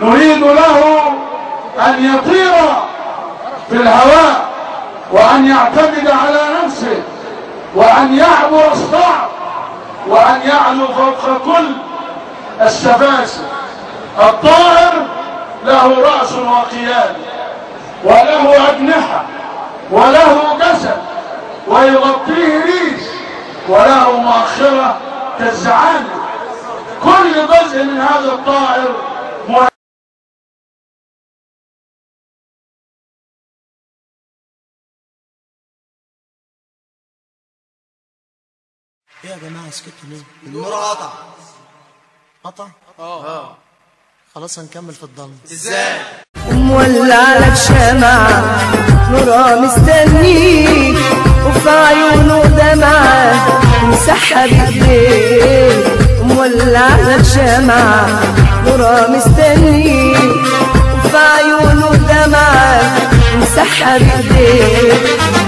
نريد له أن يطير في الهواء، وأن يعتمد على نفسه، وأن يعبر الصعب، وأن يعلو فوق كل السفاسف. الطائر له رأس وقيادة، وله أجنحة، وله جسد، ويغطيه ريش، وله مؤخرة كالزعانف. كل جزء من هذا الطائر مهم. ايه يا جماعه سكتوا ليه؟ النور قطع؟ خلاص هنكمل في الضلمه. ازاي؟ مولع لك شمعة نورها مستنيك، وفي عيونه دمعة مسحها بايديك. مولع لك شمعة نورها مستنيك، وفي عيونه دمعة مسحها بايديك.